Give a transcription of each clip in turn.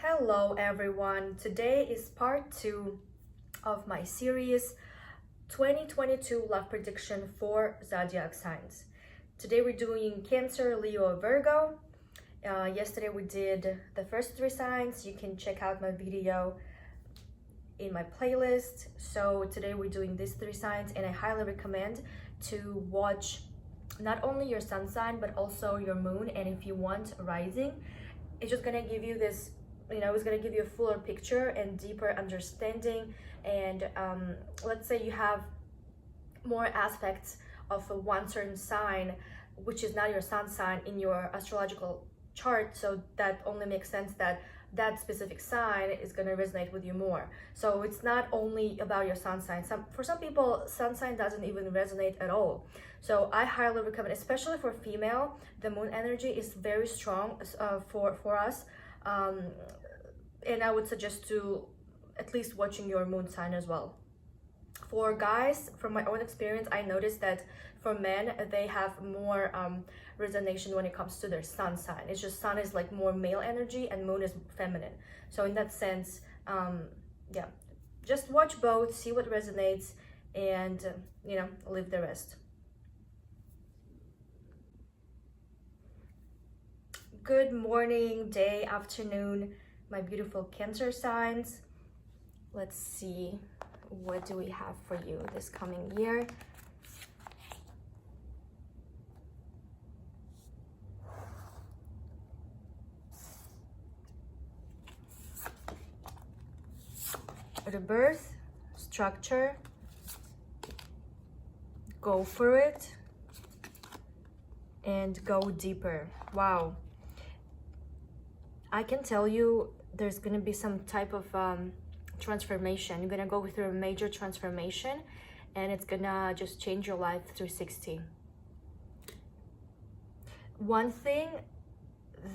Hello everyone, today is part 2 of my series 2022 love prediction for zodiac signs. Today we're doing Cancer, Leo, Virgo. Yesterday we did the first 3 signs. You can check out my video in my playlist. So today we're doing these 3 signs, and I highly recommend to watch not only your sun sign but also your moon, and if you want rising. It's just gonna give you this, it's gonna give you a fuller picture and deeper understanding. And let's say you have more aspects of one certain sign which is not your sun sign in your astrological chart, so that only makes sense that that specific sign is going to resonate with you more. So it's not only about your sun sign. For some people, sun sign doesn't even resonate at all. So I highly recommend, especially for female, the moon energy is very strong for us. And I would suggest to at least watching your moon sign as well. For guys, from my own experience, I noticed that for men, they have more resonation when it comes to their sun sign. It's just sun is like more male energy and moon is feminine. So in that sense, yeah, just watch both, see what resonates, and leave the rest. Good morning, day, afternoon, my beautiful Cancer signs. Let's see, what do we have for you this coming year? Rebirth, structure, go for it, and go deeper. Wow. I can tell you there's gonna be some type of transformation. You're gonna go through a major transformation, and it's gonna just change your life 360. One thing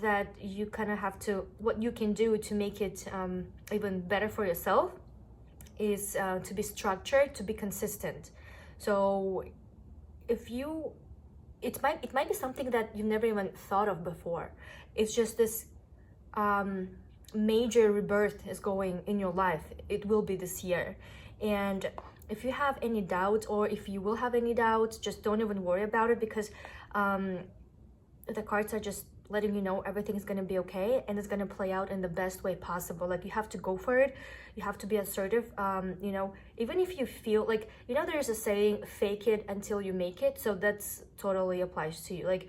that you kind of have to, what you can do to make it even better for yourself is to be structured, to be consistent. So if you, it might be something that you never even thought of before. It's just this major rebirth is going in your life. It will be this year. And if you have any doubt, or if you will have any doubts, just don't even worry about it, because the cards are just letting you know everything is going to be okay, and it's going to play out in the best way possible. Like, you have to go for it. You have to be assertive. Even if you feel like, there's a saying, fake it until you make it. So that's totally applies to you. Like,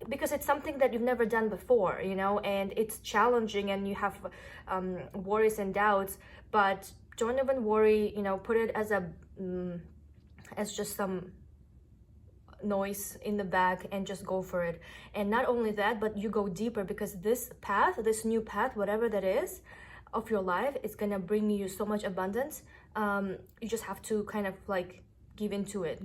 because it's something that you've never done before, and it's challenging, and you have worries and doubts, but don't even worry, put it as just some noise in the back, and just go for it. And not only that, but you go deeper, because this new path, whatever that is of your life, is gonna bring you so much abundance. You just have to kind of like give into it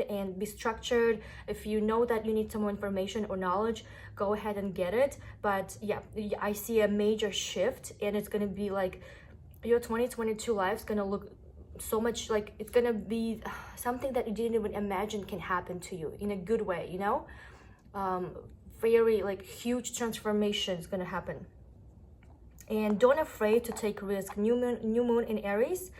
and be structured. If you know that you need some more information or knowledge, go ahead and get it. But yeah, I see a major shift, and it's gonna be like your 2022 life is gonna look so much like, it's gonna be something that you didn't even imagine can happen to you in a good way. Very like huge transformation is gonna happen. And don't afraid to take risk. New moon in Aries,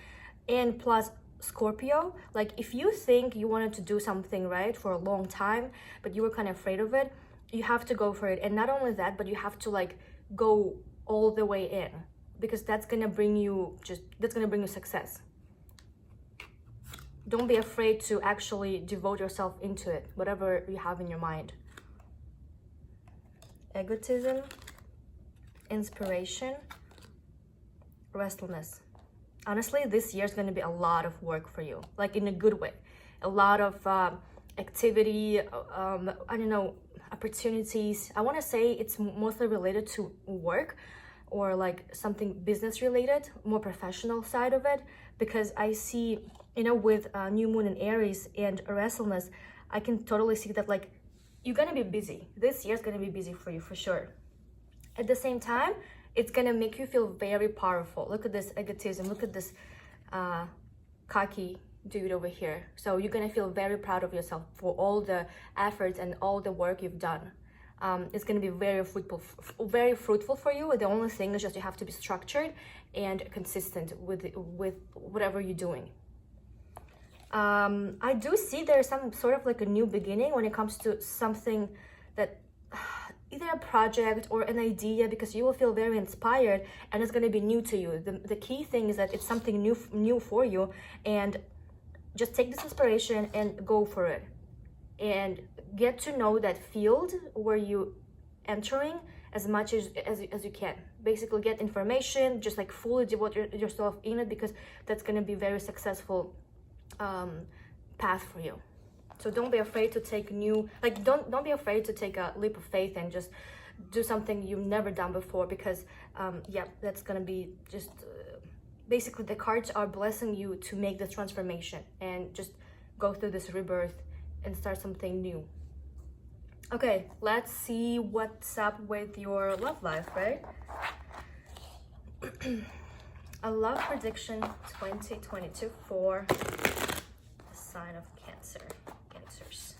and plus Scorpio. Like, if you think you wanted to do something right for a long time, but you were kind of afraid of it, you have to go for it. And not only that, but you have to like go all the way in, because that's gonna bring you success. Don't be afraid to actually devote yourself into it, whatever you have in your mind. Egotism, inspiration, restlessness. Honestly, this year is going to be a lot of work for you, like in a good way. A lot of activity, opportunities. I want to say it's mostly related to work, or like something business related, more professional side of it, because I see, with new moon in Aries and restlessness, I can totally see that like you're going to be busy. This year is going to be busy for you for sure. At the same time, it's gonna make you feel very powerful. Look at this egotism. Look at this cocky dude over here. So you're gonna feel very proud of yourself for all the efforts and all the work you've done. It's going to be very fruitful for you. The only thing is just you have to be structured and consistent with whatever you're doing. I do see there's some sort of like a new beginning when it comes to something that either a project or an idea, because you will feel very inspired and it's going to be new to you. The key thing is that it's something new for you, and just take this inspiration and go for it and get to know that field where you entering as much as you can. Basically get information, just like fully devote yourself in it, because that's going to be very successful path for you. So don't be afraid to take don't be afraid to take a leap of faith and just do something you've never done before, because yeah, that's gonna be just basically the cards are blessing you to make this transformation and just go through this rebirth and start something new. Okay, let's see what's up with your love life, right? A love prediction 2022 for the sign of Cancer. Cancers.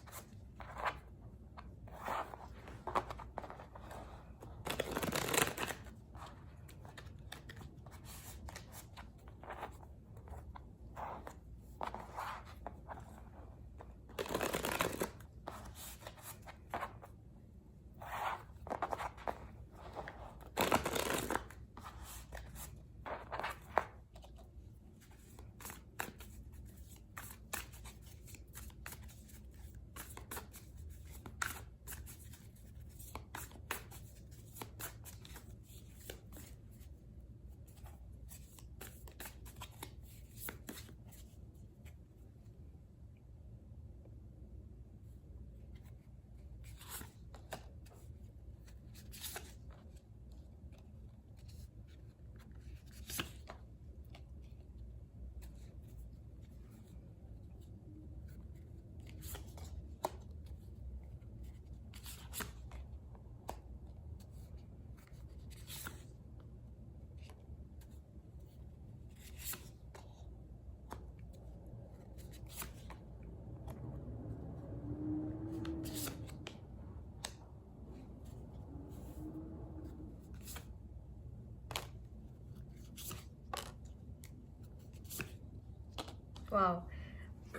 Wow,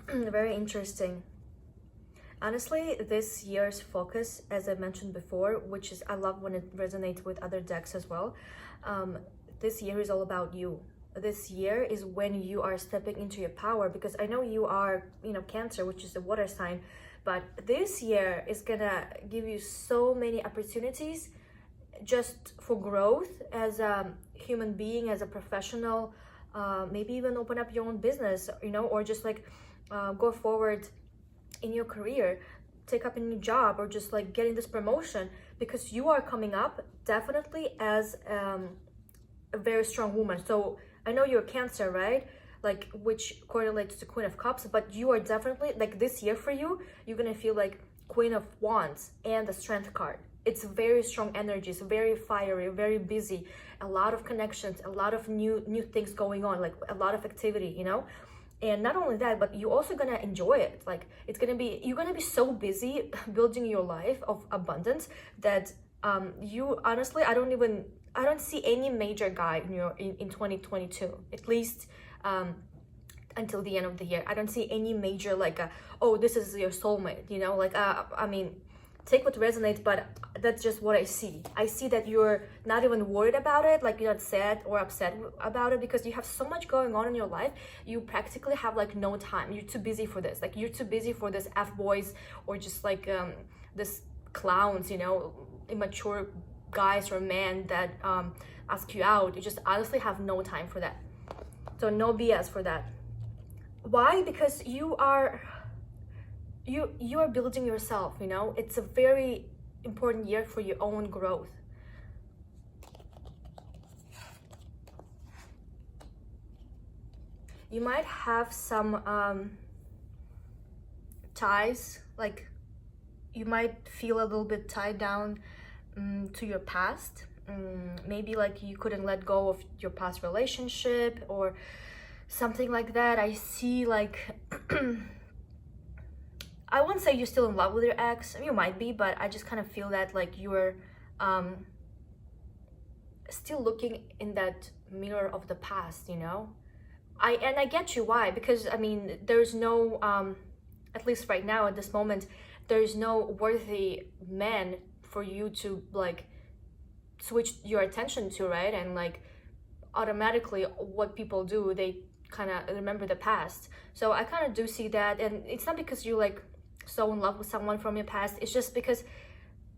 very interesting. Honestly, this year's focus, as I mentioned before, which is I love when it resonates with other decks as well. This year is all about you. This year is when you are stepping into your power, because I know you are, Cancer, which is a water sign, but this year is gonna give you so many opportunities just for growth as a human being, as a professional. Maybe even open up your own business, or just like go forward in your career, take up a new job, or just like getting this promotion, because you are coming up definitely as a very strong woman. So I know you're Cancer, right? Like, which correlates to Queen of Cups, but you are definitely, like, this year for you, you're gonna feel like Queen of Wands and the Strength card. It's very strong energies, very fiery, very busy, a lot of connections, a lot of new things going on, like a lot of activity, And not only that, but you're also gonna enjoy it. Like, you're gonna be so busy building your life of abundance that you honestly, I don't see any major guy in 2022, at least until the end of the year. I don't see any major this is your soulmate, I mean, take what resonates, but that's just what I see. I see that you're not even worried about it, like you're not sad or upset about it, because you have so much going on in your life. You practically have like no time. You're too busy for this. Like, you're too busy for this F-boys, or just like this clowns, immature guys or men that ask you out. You just honestly have no time for that. So no BS for that. Why? Because you are building yourself, It's a very important year for your own growth. You might have some ties, like you might feel a little bit tied down to your past. Maybe like you couldn't let go of your past relationship or something like that. I see like I wouldn't say you're still in love with your ex. You might be, but I just kind of feel that like you're still looking in that mirror of the past, you know? I get you why, because I mean, there's no at least right now at this moment, there's no worthy man for you to like switch your attention to, right? And like automatically what people do, they kind of remember the past. So I kind of do see that, and it's not because you're like so in love with someone from your past, it's just because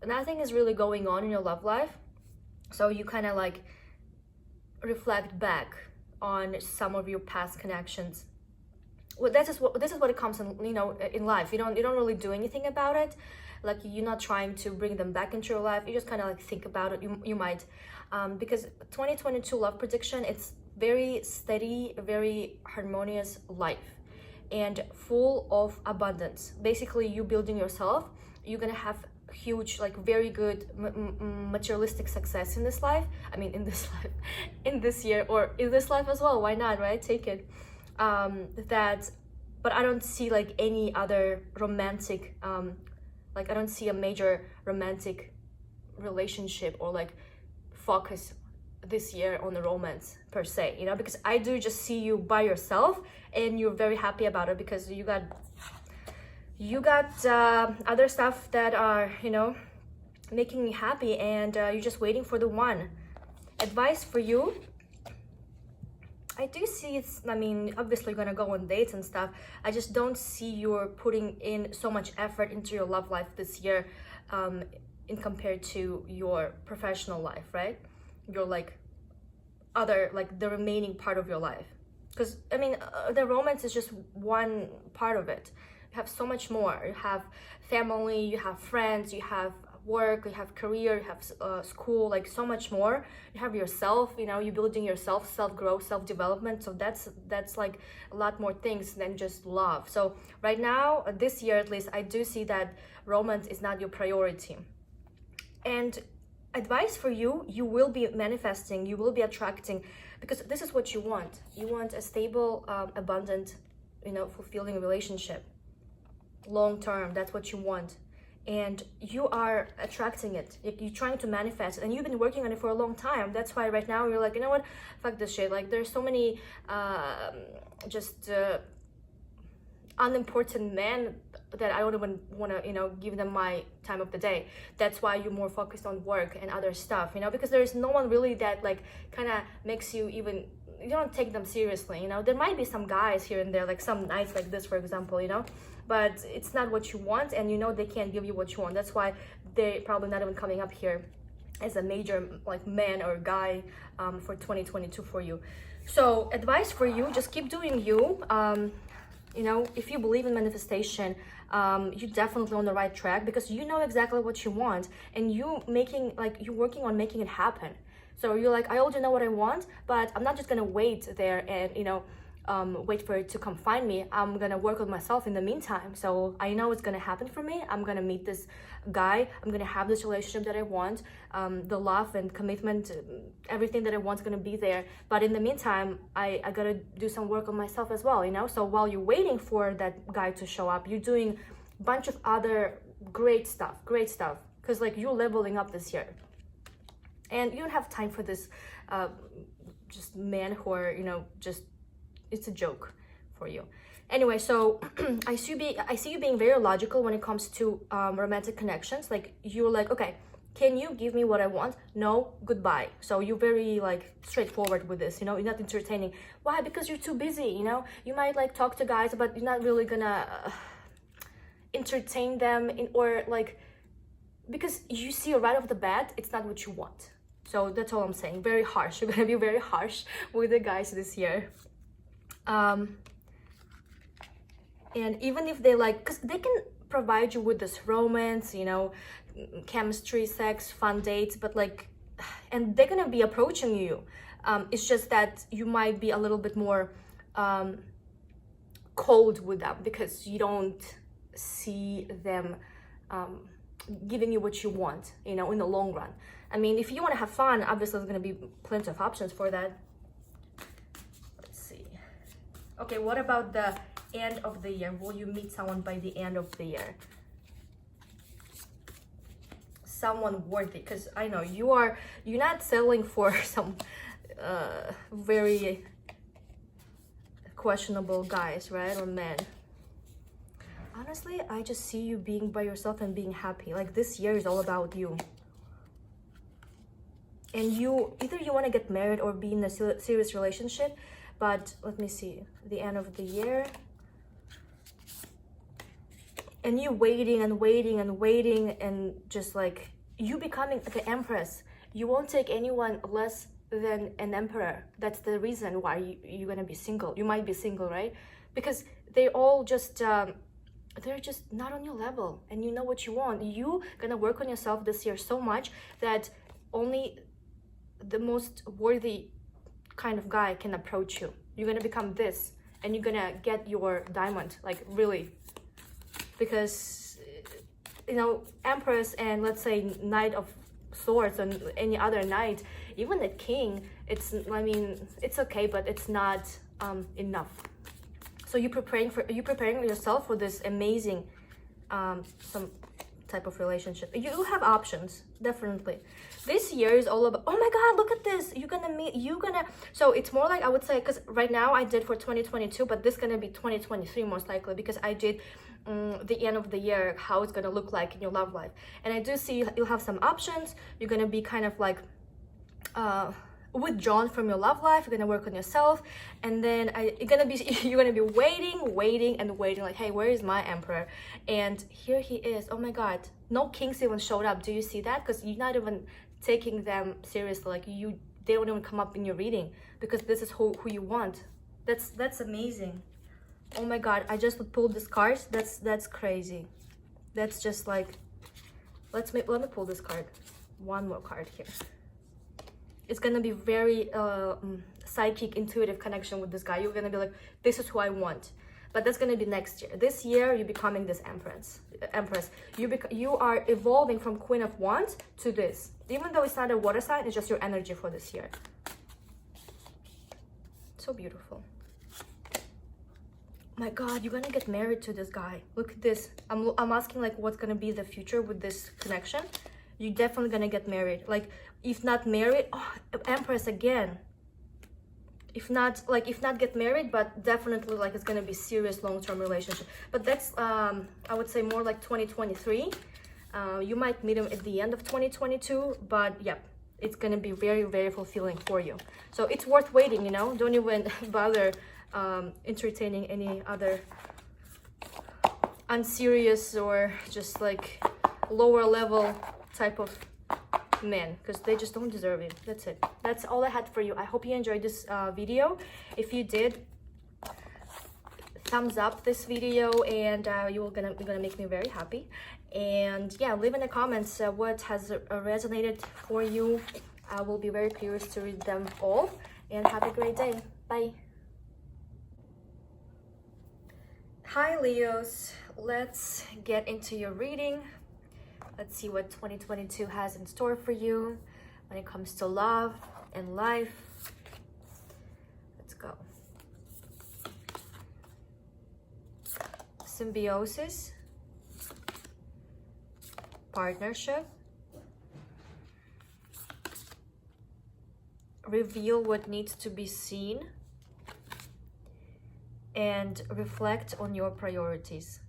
nothing is really going on in your love life. So you kind of like reflect back on some of your past connections. Well, this is what it comes in, you know, in life. You don't really do anything about it. Like you're not trying to bring them back into your life. You just kind of like think about it. You might, because 2022 love prediction, it's very steady, very harmonious life, and full of abundance. Basically, you building yourself. You're gonna have huge, like very good materialistic success in this life. I mean, in this life, in this year, or in this life as well. Why not, right? Take it. But I don't see like any other romantic like I don't see a major romantic relationship or like focus this year on the romance per se, you know, because I do just see you by yourself and you're very happy about it because you got other stuff that are, you know, making me happy, and you're just waiting for the one. Advice for you, I do see it's, I mean, obviously you're gonna go on dates and stuff. I just don't see you're putting in so much effort into your love life this year in compared to your professional life, right? Your like other, like the remaining part of your life. Because I mean, the romance is just one part of it. You have so much more. You have family, you have friends, you have work, you have career, you have school, like so much more. You have yourself, you know, you're building yourself, self-growth, self-development. So that's like a lot more things than just love. So right now, this year at least, I do see that romance is not your priority. And advice for you, you will be manifesting, you will be attracting, because this is what you want. You want a stable, abundant, you know, fulfilling relationship, long term. That's what you want. And you are attracting it. You're trying to manifest it, and you've been working on it for a long time. That's why right now you're like, you know what, fuck this shit. Like there's so many unimportant men that I don't even want to, you know, give them my time of the day. That's why you're more focused on work and other stuff, you know, because there's no one really that like kind of makes you even, you don't take them seriously, you know. There might be some guys here and there, like some nights like this, for example, you know, but it's not what you want, and you know they can't give you what you want. That's why they're probably not even coming up here as a major like man or guy for 2022 for you. So advice for you, just keep doing you. You know, if you believe in manifestation, you're definitely on the right track, because you know exactly what you want, and you're working on making it happen. So you're like, I already know what I want, but I'm not just gonna wait there and, you know, wait for it to come find me. I'm gonna work on myself in the meantime. So I know it's gonna happen for me. I'm gonna meet this guy. I'm gonna have this relationship that I want. The love and commitment, everything that I want is gonna be there. But in the meantime, I gotta do some work on myself as well, you know? So while you're waiting for that guy to show up, you're doing a bunch of other great stuff. Because like you're leveling up this year. And you don't have time for this just men who are, you know, just, it's a joke for you. Anyway, so I see you being very logical when it comes to romantic connections. Like you're like, okay, can you give me what I want? No, goodbye. So you're very like straightforward with this, you know, you're not entertaining. Why? Because you're too busy, you know. You might like talk to guys, but you're not really gonna entertain them or like, because you see right off the bat, it's not what you want. So that's all I'm saying. Very harsh. You're gonna be very harsh with the guys this year. And even if they like, because they can provide you with this romance, you know, chemistry, sex, fun dates, but like, and they're gonna be approaching you. It's just that you might be a little bit more cold with them, because you don't see them giving you what you want, you know, in the long run. I mean, if you want to have fun, obviously there's going to be plenty of options for that. Let's see. Okay, what about the end of the year? Will you meet someone by the end of the year? Someone worthy, because I know you're not settling for some very questionable guys, right, or men. Honestly, I just see you being by yourself and being happy. Like, this year is all about you. And either you want to get married or be in a serious relationship. But let me see, the end of the year, and you waiting and waiting and waiting, and just like you becoming like an empress. You won't take anyone less than an emperor. That's the reason why you're gonna be single. You might be single, right? Because they all just they're just not on your level, and you know what you want. You gonna work on yourself this year so much that only the most worthy kind of guy can approach you. You're gonna become this, and you're gonna get your diamond, like, really. Because, you know, Empress and, let's say, Knight of Swords and any other knight, even the king, I mean, it's okay, but it's not enough. So you're preparing yourself for this amazing some type of relationship. You have options, definitely. This year is all about, oh my god, look at this, so it's more like, I would say, because right now I did for 2022, but this is gonna be 2023 most likely, because I did the end of the year, how it's gonna look like in your love life. And I do see you'll have some options. You're gonna be kind of like withdrawn from your love life. You're gonna work on yourself, and then you're gonna be waiting and waiting, like, hey, where is my emperor? And here he is. Oh my god, no kings even showed up. Do you see that? Because you're not even taking them seriously. Like, they don't even come up in your reading, because this is who you want. That's amazing. Oh my god, I just pulled this card. That's crazy. That's just like, let me pull this card. One more card here. It's gonna be very psychic, intuitive connection with this guy. You're gonna be like, this is who I want. But that's gonna be next year. This year, you're becoming this empress. You are evolving from Queen of Wands to this. Even though it's not a water sign, it's just your energy for this year. So beautiful. My god, you're gonna get married to this guy. Look at this. I'm asking, like, what's gonna be the future with this connection. You're definitely gonna get married. Like, if not married, Empress again. If not get married, but definitely, like, it's gonna be serious long-term relationship. But that's I would say more like 2023. You might meet him at the end of 2022, but yeah, it's gonna be very, very fulfilling for you. So it's worth waiting, you know. Don't even bother entertaining any other unserious or just like lower level type of men, because they just don't deserve it. That's it. That's all I had for you. I hope you enjoyed this video. If you did, thumbs up this video, and you're gonna make me very happy. And yeah, leave in the comments what has resonated for you. I will be very curious to read them all. And have a great day. Bye. Hi Leos, let's get into your reading. Let's see what 2022 has in store for you when it comes to love and life. Let's go. Symbiosis, partnership, reveal what needs to be seen, and reflect on your priorities.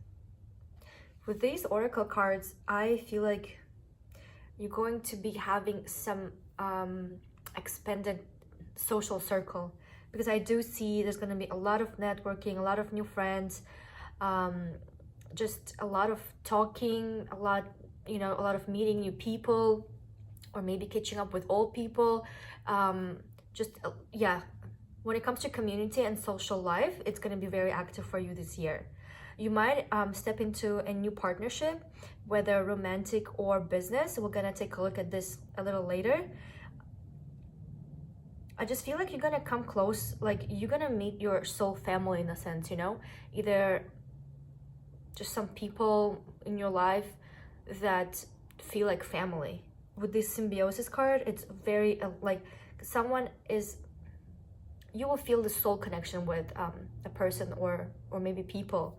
With these oracle cards, I feel like you're going to be having some expanded social circle, because I do see there's going to be a lot of networking, a lot of new friends, just a lot of talking, a lot of meeting new people, or maybe catching up with old people. Yeah, when it comes to community and social life, it's going to be very active for you this year. You might step into a new partnership, whether romantic or business. We're gonna take a look at this a little later. I just feel like you're gonna come close, like you're gonna meet your soul family in a sense, you know? Either just some people in your life that feel like family. With this symbiosis card, it's very like someone is, you will feel the soul connection with a person or maybe people,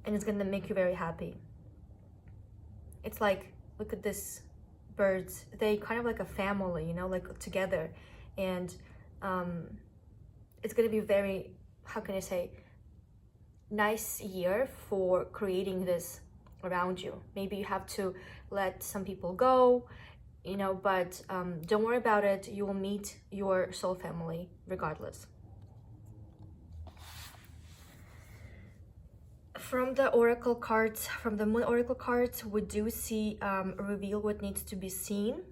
and it's gonna make you very happy. It's like, look at this birds, they kind of like a family, you know, like together. And it's gonna be very, how can I say, nice year for creating this around you. Maybe you have to let some people go, you know, but don't worry about it. You will meet your soul family regardless. From the oracle cards, from the moon oracle cards, we do see reveal what needs to be seen.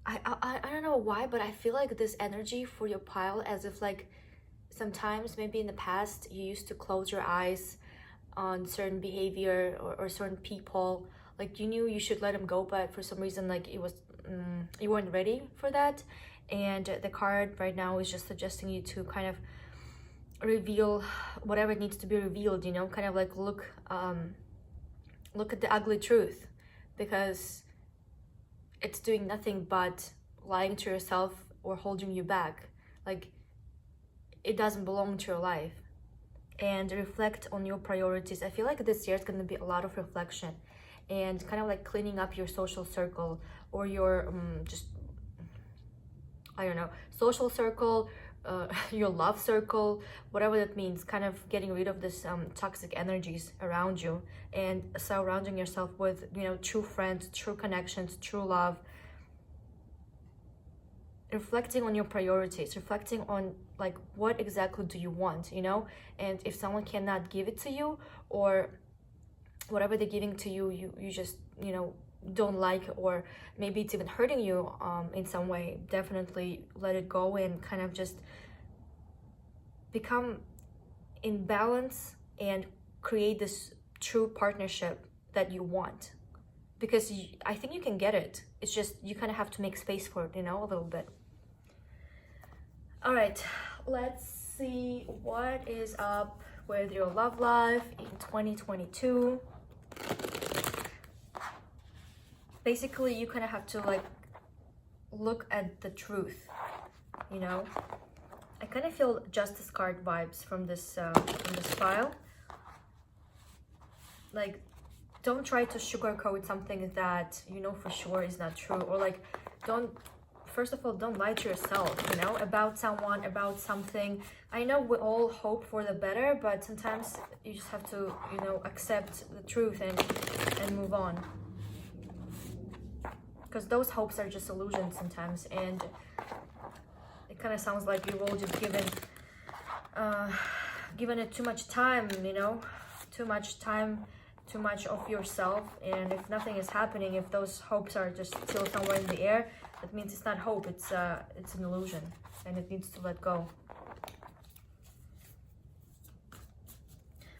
I don't know why, but I feel like this energy for your pile, as if like sometimes maybe in the past you used to close your eyes on certain behavior or certain people, like you knew you should let them go, but for some reason like it was you weren't ready for that. And the card right now is just suggesting you to kind of reveal whatever needs to be revealed, you know, kind of like look at the ugly truth, because it's doing nothing but lying to yourself or holding you back. Like, it doesn't belong to your life. And reflect on your priorities. I feel like this year is going to be a lot of reflection and kind of like cleaning up your social circle, or your just, I don't know, social circle, your love circle, whatever that means. Kind of getting rid of this toxic energies around you, and surrounding yourself with, you know, true friends, true connections, true love. Reflecting on your priorities, reflecting on like what exactly do you want, you know. And if someone cannot give it to you, or whatever they're giving to you, you just, you know, don't like, or maybe it's even hurting you in some way, definitely let it go and kind of just become in balance and create this true partnership that you want. Because I think you can get it. It's just you kind of have to make space for it, you know, a little bit. All right, let's see what is up with your love life in 2022. Basically, you kind of have to like look at the truth, you know. I kind of feel justice card vibes from this file. Like, don't try to sugarcoat something that you know for sure is not true, or like first of all, don't lie to yourself, you know, about someone, about something. I know we all hope for the better, but sometimes you just have to, you know, accept the truth and move on. Because those hopes are just illusions sometimes, and it kind of sounds like you've all just given it too much time, you know, too much time, too much of yourself. And if nothing is happening, if those hopes are just still somewhere in the air, that means it's not hope, it's an illusion, and it needs to let go.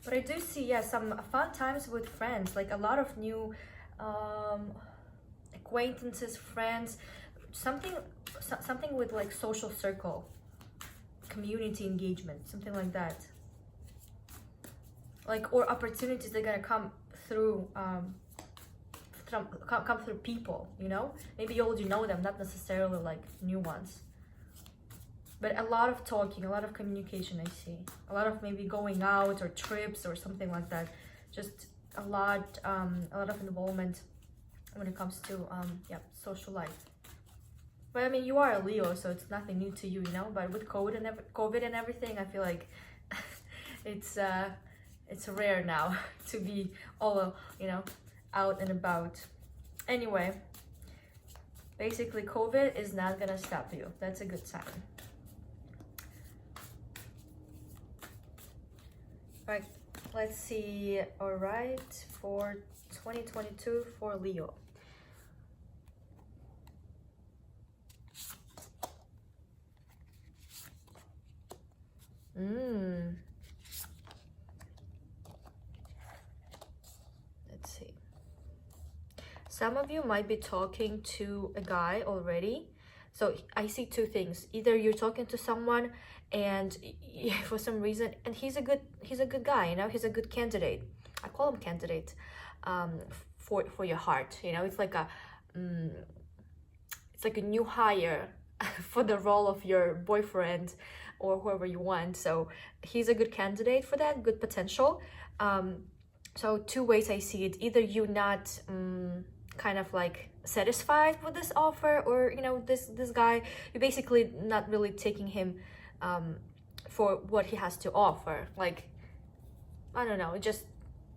But I do see, yeah, some fun times with friends, like a lot of new acquaintances, friends, something with like social circle, community engagement, something like that. Like, or opportunities that are gonna come through come through people, you know. Maybe you already know them, not necessarily like new ones, but a lot of talking, a lot of communication. I see a lot of maybe going out or trips or something like that. Just a lot of involvement when it comes to yeah, social life. But I mean, you are a Leo, so it's nothing new to you, you know. But with COVID and everything, I feel like it's rare now to be all, you know, out and about. Anyway, basically COVID is not gonna stop you. That's a good sign. Right, let's see. All right, for 2022 for Leo. Let's see. Some of you might be talking to a guy already. So I see two things. Either you're talking to someone and for some reason, and he's a good guy, you know, he's a good candidate. I call him candidate for your heart, you know. It's like a new hire for the role of your boyfriend or whoever you want. So he's a good candidate for that, good potential. So two ways I see it: either you not kind of like satisfied with this offer, or you know, this guy, you're basically not really taking him for what he has to offer. Like, I don't know, just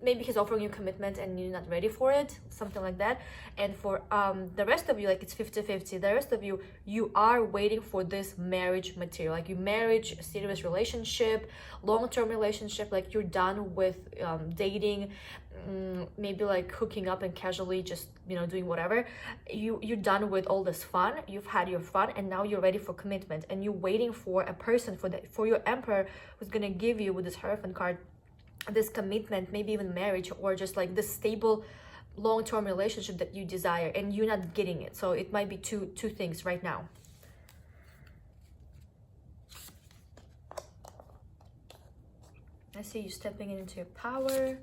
maybe he's offering you commitment and you're not ready for it, something like that. And for the rest of you, like, it's 50-50. The rest of you, you are waiting for this marriage material, like you marriage, serious relationship, long-term relationship. Like, you're done with dating, maybe like hooking up and casually just, you know, doing whatever. You're done with all this fun, you've had your fun, and now you're ready for commitment, and you're waiting for a person, for your emperor, who's gonna give you, with this Hierophant card, this commitment, maybe even marriage, or just like this stable long-term relationship that you desire, and you're not getting it. So it might be two things right now. I see you stepping into your power.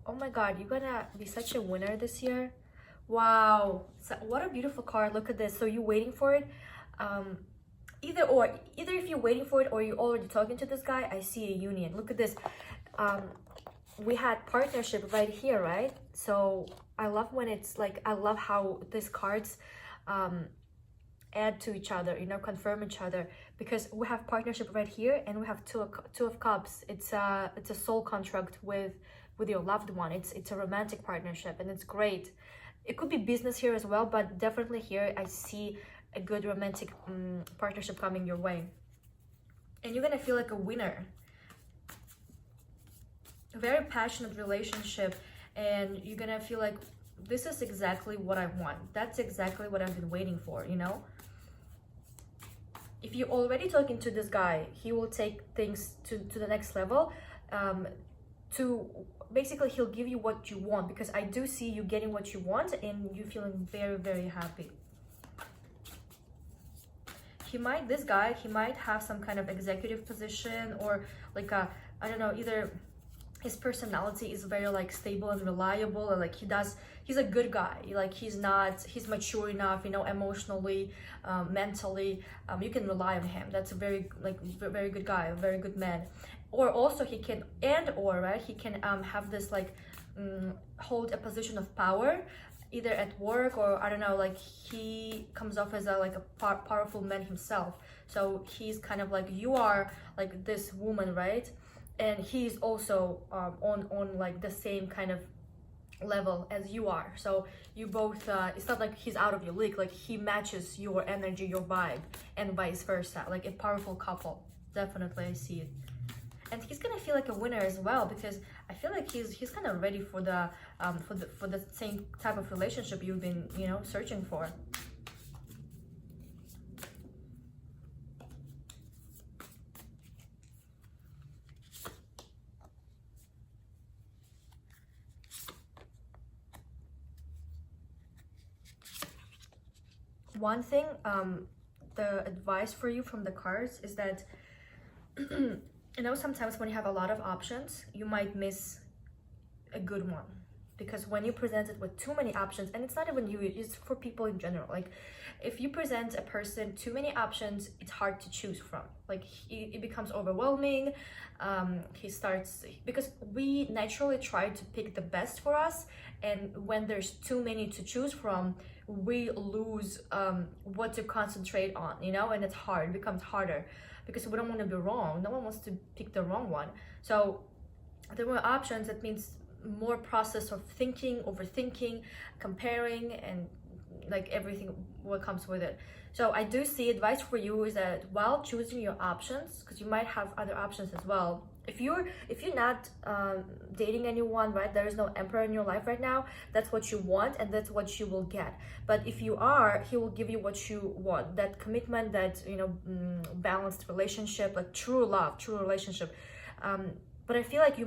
Oh my god, you're gonna be such a winner this year. Wow, so what a beautiful card. Look at this. So you're waiting for it. Either if you're waiting for it or you're already talking to this guy, I see a union. Look at this. We had partnership right here, right? So I love when it's like, I love how these cards add to each other, you know, confirm each other, because we have partnership right here, and we have two of cups. It's a soul contract with your loved one. It's a romantic partnership, and it's great. It could be business here as well, but definitely here I see a good romantic partnership coming your way, and you're gonna feel like a winner. A very passionate relationship, and you're gonna feel like, this is exactly what I want. That's exactly what I've been waiting for, you know? If you're already talking to this guy, he will take things to the next level. To basically, he'll give you what you want, because I do see you getting what you want, and you're feeling very, very happy. This guy, he might have some kind of executive position, or like I don't know, either his personality is very like stable and reliable, or like he's a good guy. Like, he's mature enough, you know, emotionally, mentally, you can rely on him. That's a very good guy, a very good man. Or also he can, right, he can have this like hold a position of power, either at work, or I don't know, like he comes off as a powerful man himself. So he's kind of like, you are like this woman, right? And he's also on like the same kind of level as you are. So you both, it's not like he's out of your league, like he matches your energy, your vibe, and vice versa. Like a powerful couple. Definitely, I see it. And he's gonna feel like a winner as well, because I feel like he's kind of ready for the same type of relationship you've been, you know, searching for. One thing, the advice for you from the cards is that you know, sometimes when you have a lot of options, you might miss a good one, because when you present it with too many options, and it's not even you, it's for people in general, like if you present a person too many options, it's hard to choose from. Like it becomes overwhelming. He starts, because we naturally try to pick the best for us, and when there's too many to choose from, we lose what to concentrate on, you know, and it's hard, it becomes harder, because we don't want to be wrong. No one wants to pick the wrong one. So there were options. That means more process of thinking, overthinking, comparing, and like everything what comes with it. So I do see advice for you is that while choosing your options, because you might have other options as well, if you're not dating anyone, right, there is no emperor in your life right now, that's what you want and that's what you will get. But if you are, he will give you what you want, that commitment, that, you know, balanced relationship, like true love, true relationship. But I feel like you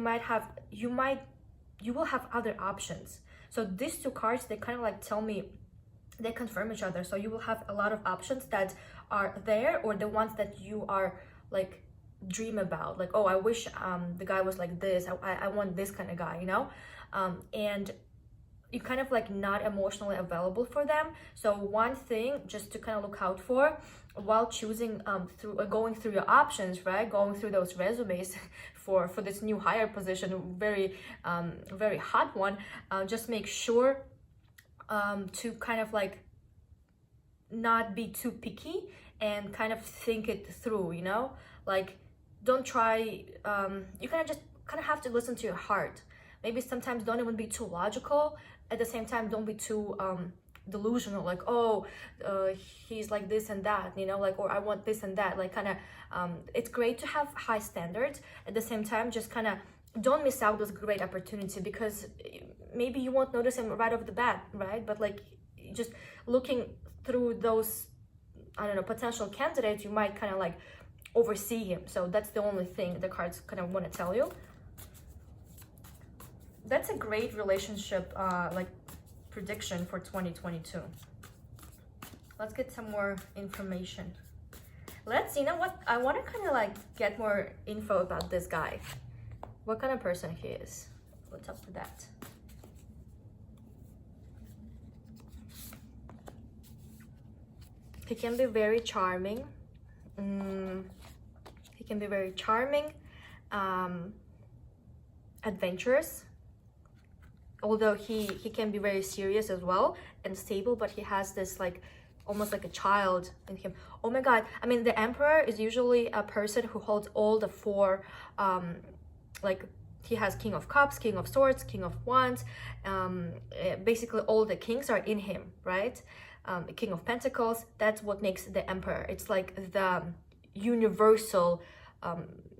will have other options. So these two cards, they kind of like tell me, they confirm each other. So you will have a lot of options that are there, or the ones that you are like dream about, like, oh, I wish the guy was like this, I want this kind of guy, you know. And you kind of like not emotionally available for them. So one thing just to kind of look out for while choosing through going through your options, right, going through those resumes for this new hire position, very very hot one, just make sure to kind of like not be too picky and kind of think it through, you know, like don't try, you kind of have to listen to your heart. Maybe sometimes don't even be too logical. At the same time, don't be too delusional, like, oh, he's like this and that, you know, like, or I want this and that, like kind of, it's great to have high standards. At the same time, just kind of don't miss out this great opportunity, because maybe you won't notice him right off the bat, right? But like just looking through those, I don't know, potential candidates, you might kind of like oversee him. So that's the only thing the cards kind of want to tell you. That's a great relationship like prediction for 2022. Let's get some more information. Let's, you know what, I want to kind of like get more info about this guy, what kind of person he is. What's up with that? He can be very charming. He can be very charming, adventurous, although he can be very serious as well and stable, but he has this like almost like a child in him. Oh my god, I mean, the Emperor is usually a person who holds all the four, like he has King of Cups, King of Swords, King of Wands, basically all the kings are in him, right? King of Pentacles, that's what makes the Emperor. It's like the universal,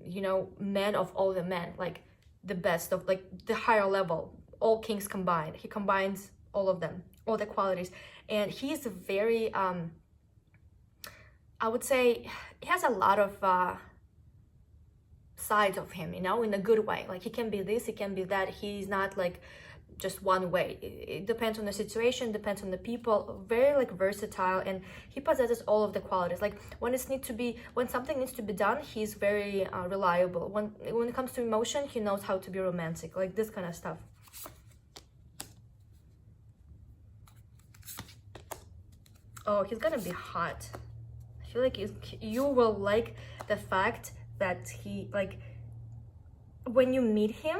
you know, man of all the men, like the best of like the higher level, all kings combined. He combines all of them, all the qualities. And he's very, I would say, he has a lot of sides of him, you know, in a good way. Like he can be this, he can be that. He's not like just one way. It depends on the situation, depends on the people. Very like versatile, and he possesses all of the qualities. Like when something needs to be done, he's very reliable. When it comes to emotion, he knows how to be romantic, like this kind of stuff. Oh, he's gonna be hot. I feel like you will like the fact that he, like, when you meet him,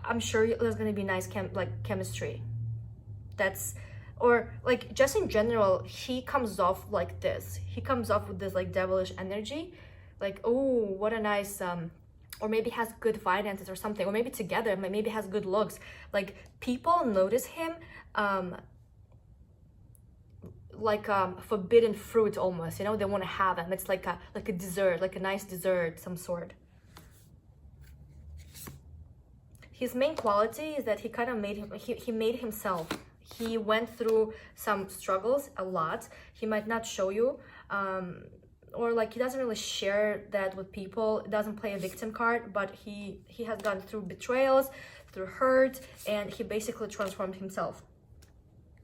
I'm sure there's gonna be nice chemistry. That's, or like just in general, he comes off like this. He comes off with this like devilish energy, like, oh, what a nice or maybe has good finances or something, or maybe together, maybe has good looks. Like people notice him like forbidden fruit almost, you know, they want to have him. It's like a dessert, like a nice dessert, some sort. His main quality is that he kind of he made himself. He went through some struggles a lot. He might not show you, or like he doesn't really share that with people. It doesn't play a victim card, but he has gone through betrayals, through hurt, and he basically transformed himself.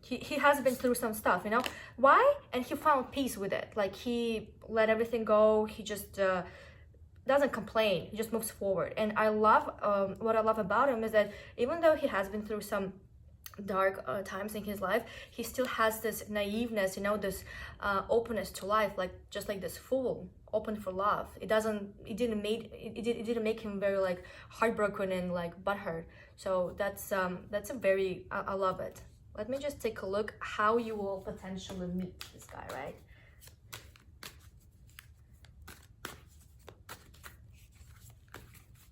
He has been through some stuff, you know. Why? And he found peace with it. Like he let everything go. He just doesn't complain. He just moves forward. And I love what I love about him is that even though he has been through some dark times in his life, he still has this naiveness, you know, this openness to life, like just like this fool, open for love. It didn't make him very like heartbroken and like butthurt. So that's a very, I love it. Let me just take a look how you will potentially meet this guy, right?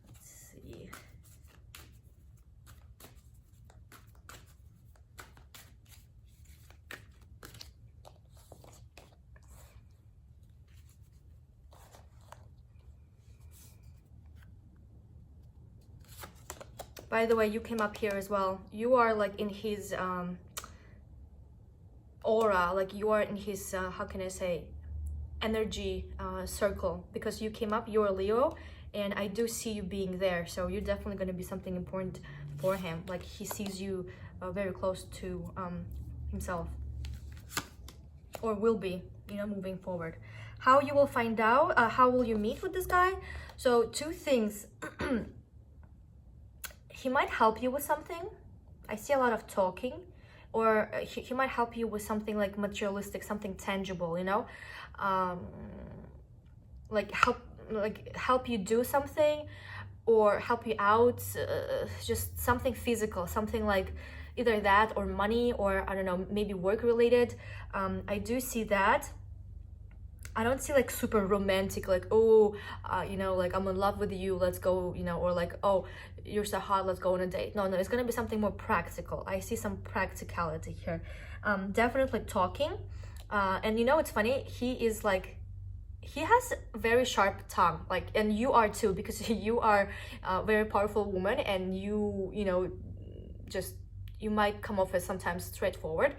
Let's see. By the way, you came up here as well. You are like in his aura, like you are in his, how can I say, energy circle, because you came up, you're Leo, and I do see you being there. So you're definitely going to be something important for him. Like he sees you very close to himself, or will be, you know, moving forward. How you will find out, how will you meet with this guy? So two things. He might help you with something, I see a lot of talking, or he might help you with something like materialistic, something tangible, you know, like help you do something, or help you out, just something physical, something like either that or money, or I don't know, maybe work related. I do see that. I don't see like super romantic, like, oh, you know, like I'm in love with you, let's go, you know, or like, oh, you're so hot, let's go on a date. No, it's gonna be something more practical. I see some practicality here. Definitely talking. And you know, it's funny, he has very sharp tongue, like, and you are too, because you are a very powerful woman, and you know, just, you might come off as sometimes straightforward.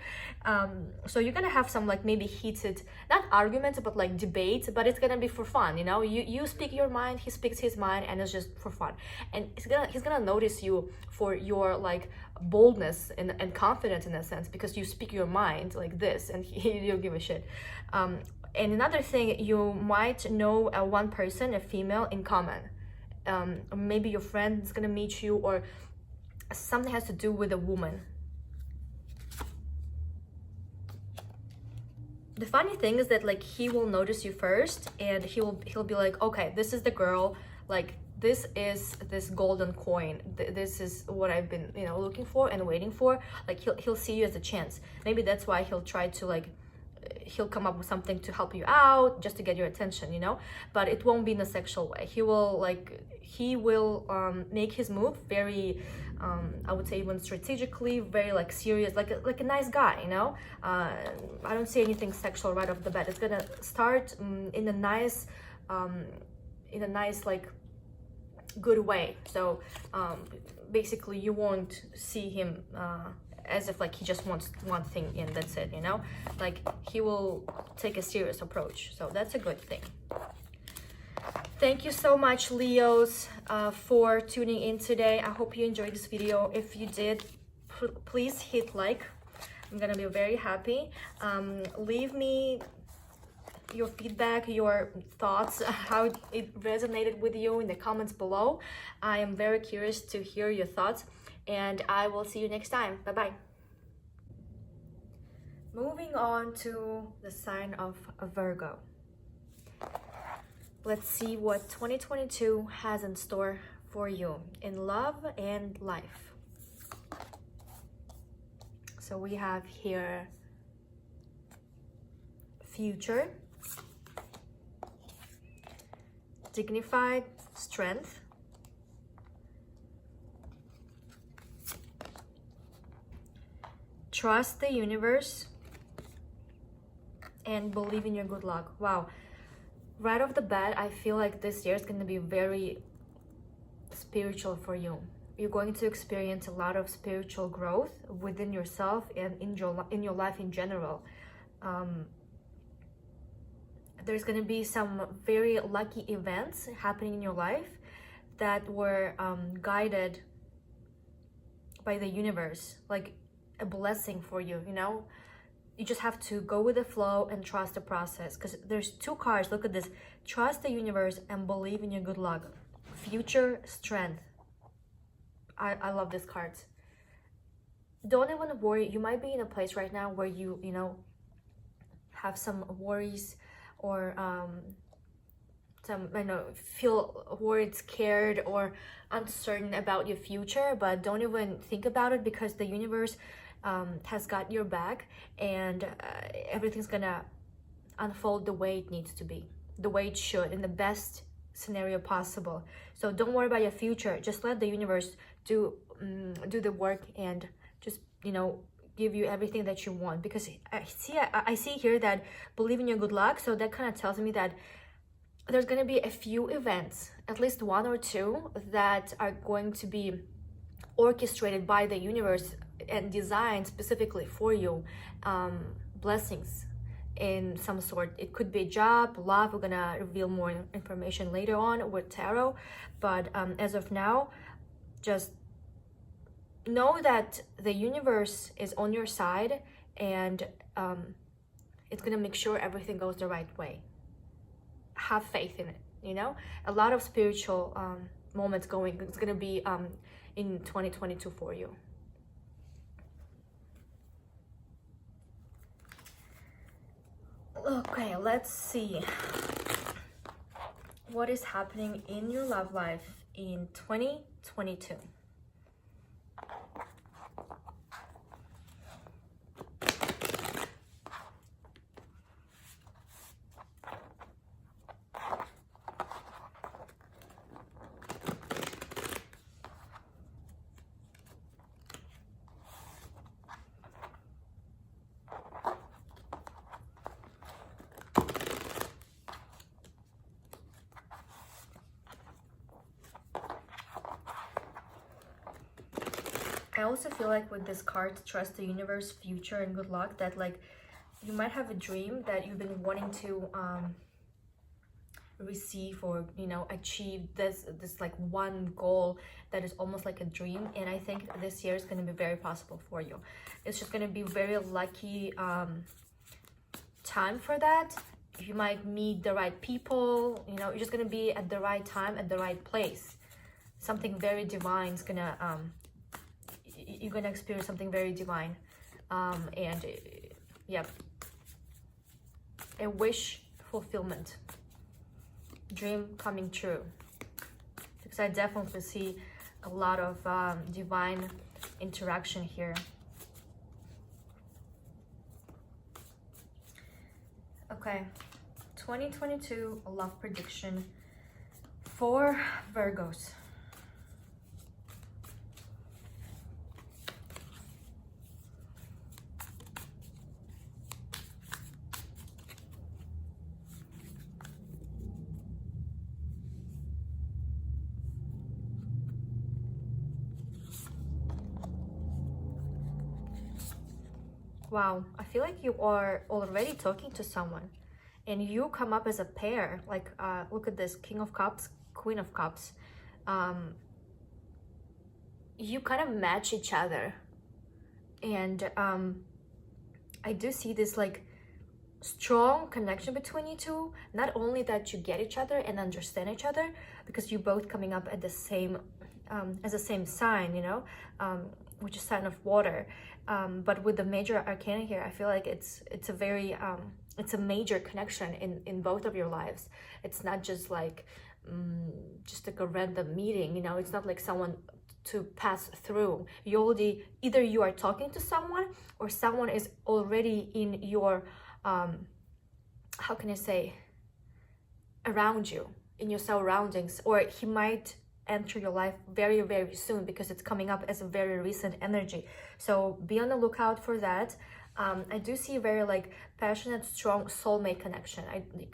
So you're gonna have some like maybe heated, not arguments, but like debates, but it's gonna be for fun, you know. You speak your mind, he speaks his mind, and it's just for fun. And he's gonna notice you for your like boldness and confidence in a sense, because you speak your mind like this, and he don't give a shit. And another thing, you might know one person, a female, in common. Or maybe your friend is gonna meet you, or something has to do with a woman. The funny thing is that like he will notice you first, and he'll be like, okay, this is the girl, like this is this golden coin, this is what I've been, you know, looking for and waiting for. Like he'll see you as a chance. Maybe that's why he'll try to like, he'll come up with something to help you out, just to get your attention, you know. But it won't be in a sexual way. He will make his move very, I would say even strategically, very like serious, like a nice guy, you know. I don't see anything sexual right off the bat. It's gonna start in a nice like good way. So basically you won't see him as if like he just wants one thing and that's it, you know. Like he will take a serious approach, so that's a good thing. Thank you so much, Leos, for tuning in today. I hope you enjoyed this video. If you did, please hit like. I'm gonna be very happy. Leave me your feedback, your thoughts, how it resonated with you in the comments below. I am very curious to hear your thoughts, and I will see you next time. Bye-bye. Moving on to the sign of Virgo. Let's see what 2022 has in store for you in love and life. So we have here future, dignified, strength, trust the universe, and believe in your good luck. Wow. Right off the bat, I feel like this year is going to be very spiritual for you. You're going to experience a lot of spiritual growth within yourself and in your life in general. There's going to be some very lucky events happening in your life that were guided by the universe, like a blessing for you, you know. You just have to go with the flow and trust the process, because there's two cards. Look at this: trust the universe and believe in your good luck. Future, strength. I love these cards. Don't even worry. You might be in a place right now where you know, have some worries, or some, I know, feel worried, scared, or uncertain about your future. But don't even think about it, because the universe has got your back, and everything's gonna unfold the way it needs to be, the way it should, in the best scenario possible. So don't worry about your future. Just let the universe do the work, and just, you know, give you everything that you want. Because I see here that believe in your good luck, so that kind of tells me that there's going to be a few events, at least one or two, that are going to be orchestrated by the universe and designed specifically for you. Blessings in some sort. It could be a job, love. We're gonna reveal more information later on with tarot, but as of now, just know that the universe is on your side, and it's gonna make sure everything goes the right way. Have faith in it, you know. A lot of spiritual moments it's gonna be in 2022 for you. Okay, let's see what is happening in your love life in 2022. I also feel like with this card, trust the universe, future, and good luck, that like you might have a dream that you've been wanting to receive, or you know, achieve this like one goal that is almost like a dream. And I think this year is going to be very possible for you. It's just going to be very lucky time for that. You might meet the right people, you know, you're just going to be at the right time, at the right place. Something very divine is gonna you're gonna experience something very divine, and yeah, a wish fulfillment, dream coming true, because I definitely see a lot of divine interaction here. Okay, 2022 love prediction for Virgos. Wow, I feel like you are already talking to someone and you come up as a pair. Like, look at this, King of Cups, Queen of Cups. You kind of match each other. And I do see this like strong connection between you two. Not only that you get each other and understand each other, because you both coming up at the same, as the same sign, you know, which is sign of water. But with the major arcana here, I feel like it's a very it's a major connection in both of your lives. It's not just like just like a random meeting, you know. It's not like someone to pass through. You already, either you are talking to someone, or someone is already in your how can I say, around you, in your surroundings, or he might enter your life very, very soon, because it's coming up as a very recent energy. So be on the lookout for that. I do see a very like passionate, strong soulmate connection.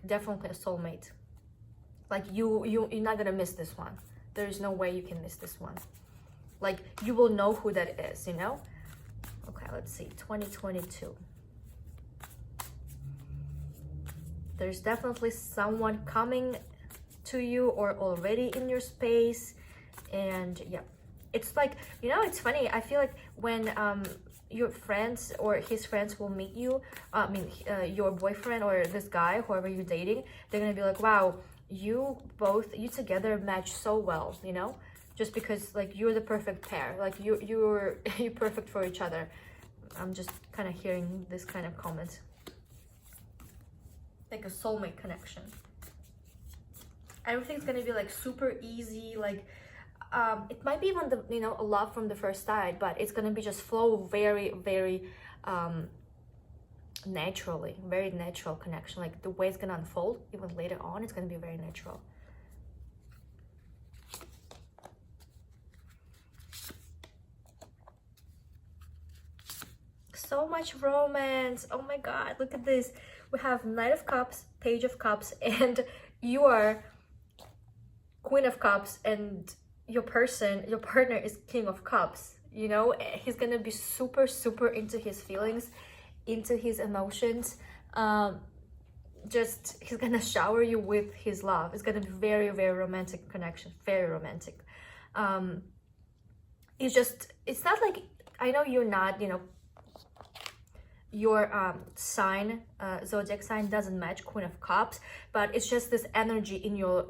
Definitely a soulmate. Like you're not gonna miss this one. There's no way you can miss this one. Like you will know who that is, you know. Okay, let's see, 2022. There's definitely someone coming to you or already in your space. And yeah, it's like, you know, it's funny, I feel like when your friends or his friends will meet you, your boyfriend or this guy, whoever you're dating, they're gonna be like, wow, you together match so well, you know, just because like you're the perfect pair, like you're perfect for each other. I'm just kind of hearing this kind of comment, like a soulmate connection. Everything's gonna be like super easy, like it might be even a love from the first sight, but it's gonna be just flow very, very naturally, very natural connection. Like the way it's gonna unfold even later on, it's gonna be very natural. So much romance. Oh my god, look at this. We have Knight of Cups, Page of Cups, and you are Queen of Cups, and your partner is King of Cups. You know, he's gonna be super, super into his feelings, into his emotions. Just he's gonna shower you with his love. It's gonna be very, very romantic connection, very romantic. It's not like, I know you're not, you know, your sign, zodiac sign doesn't match Queen of Cups, but it's just this energy in your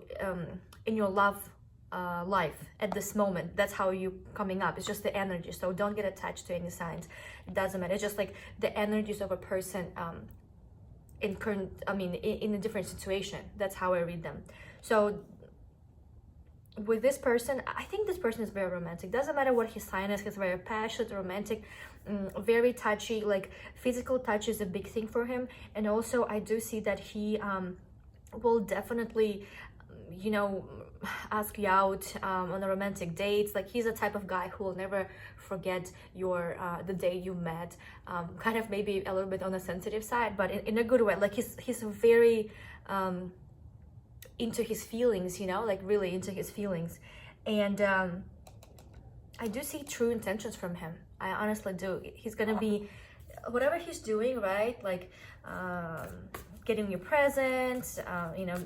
love life at this moment. That's how you coming up. It's just the energy. So don't get attached to any signs. It doesn't matter. It's just like the energies of a person in current, I mean, in a different situation. That's how I read them. So with this person, I think this person is very romantic. Doesn't matter what his sign is, he's very passionate, romantic, very touchy. Like physical touch is a big thing for him. And also I do see that he will definitely, you know, ask you out on a romantic dates. Like he's the type of guy who will never forget your the day you met. Kind of maybe a little bit on the sensitive side, but in a good way. Like he's very into his feelings, you know, like really into his feelings. And I do see true intentions from him. I honestly do. He's gonna be, whatever he's doing, right? Like getting you presents, you know,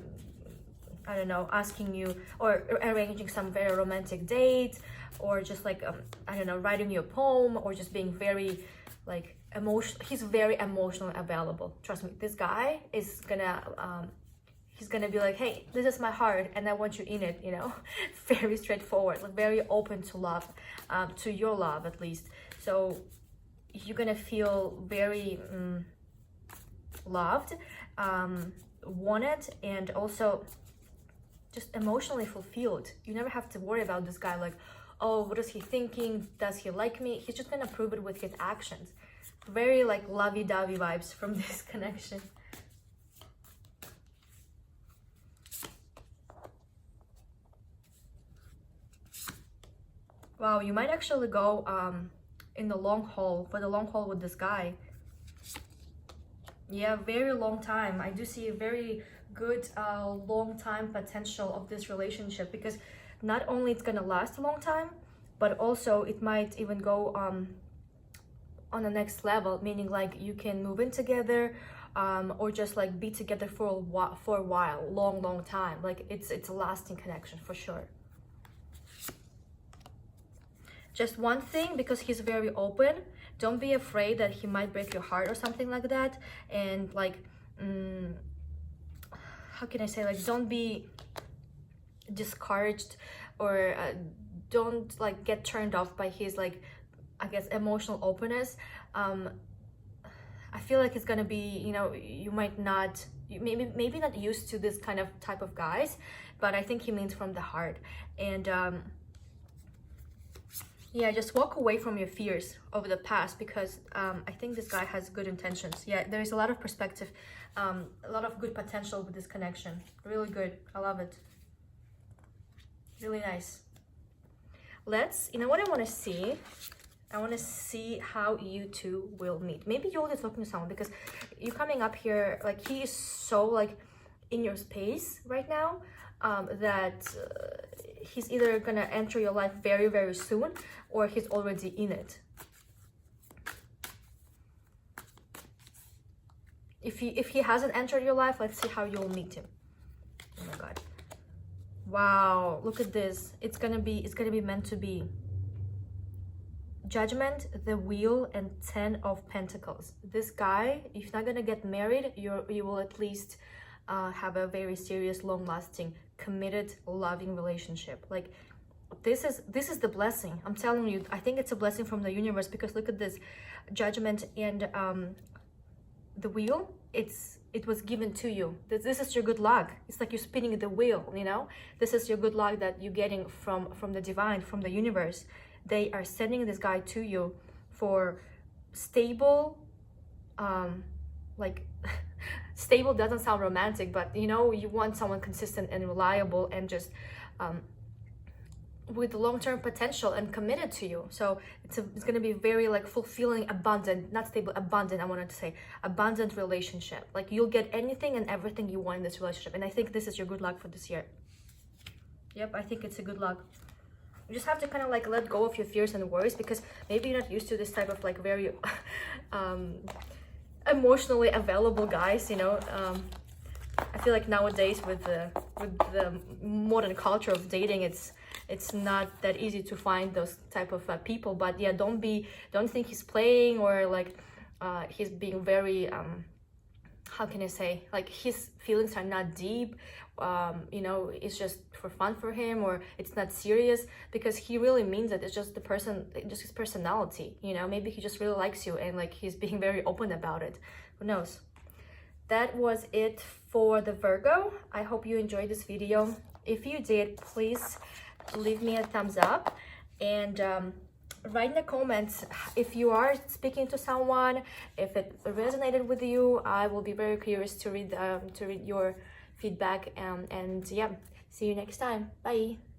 I don't know, asking you or arranging some very romantic date, or just like I don't know, writing you a poem, or just being very like emotional. He's very emotionally available. Trust me, this guy is gonna he's gonna be like, hey, this is my heart and I want you in it, you know. Very straightforward, like very open to love, to your love at least. So you're gonna feel very loved, wanted, and also just emotionally fulfilled. You never have to worry about this guy like, oh, what is he thinking? Does he like me? He's just gonna prove it with his actions. Very like lovey-dovey vibes from this connection. Wow, you might actually go in the long haul, for the long haul with this guy. Yeah, very long time. I do see a very good long time potential of this relationship, because not only it's gonna last a long time, but also it might even go on the next level, meaning like you can move in together, or just like be together for a while, long time. Like it's a lasting connection for sure. Just one thing, because he's very open, don't be afraid that he might break your heart or something like that. And like how can I say, like don't be discouraged, or don't like get turned off by his like, I guess, emotional openness. I feel like it's gonna be, you know, you might not, maybe not used to this kind of type of guys, but I think he means from the heart. And yeah, just walk away from your fears of the past, because I think this guy has good intentions. Yeah, there is a lot of perspective, a lot of good potential with this connection. Really good. I love it. Really nice. Let's, you know what I want to see? I want to see how you two will meet. Maybe you're already talking to someone, because you're coming up here, like he is so like in your space right now, that he's either gonna enter your life very soon, or he's already in it. If he hasn't entered your life, let's see how you'll meet him. Oh my god. Wow, look at this. It's gonna be meant to be. Judgment, the Wheel, and 10 of Pentacles. This guy, if you're not gonna get married, you will at least have a very serious, long-lasting, committed, loving relationship. Like this is the blessing. I'm telling you, I think it's a blessing from the universe, because look at this. Judgment and the Wheel, it was given to you. This is your good luck. It's like you're spinning the wheel, you know. This is your good luck that you're getting from the divine, from the universe. They are sending this guy to you for stable, like stable doesn't sound romantic, but you know, you want someone consistent and reliable, and just with long-term potential and committed to you. So it's going to be very like fulfilling, abundant, not stable, abundant, I wanted to say abundant relationship. Like you'll get anything and everything you want in this relationship. And I think this is your good luck for this year. Yep, I think it's a good luck. You just have to kind of like let go of your fears and worries, because maybe you're not used to this type of like very emotionally available guys, you know. I feel like nowadays with the modern culture of dating, it's not that easy to find those type of people. But yeah, don't think he's playing, or like he's being very how can I say, like his feelings are not deep, you know, it's just for fun for him, or it's not serious, because he really means it. It's just the person, just his personality, you know. Maybe he just really likes you, and like he's being very open about it. Who knows? that was it for the Virgo. I hope you enjoyed this video. If you did, please leave me a thumbs up, and write in the comments if you are speaking to someone, if it resonated with you. I will be very curious to read your feedback, and yeah, see you next time. Bye.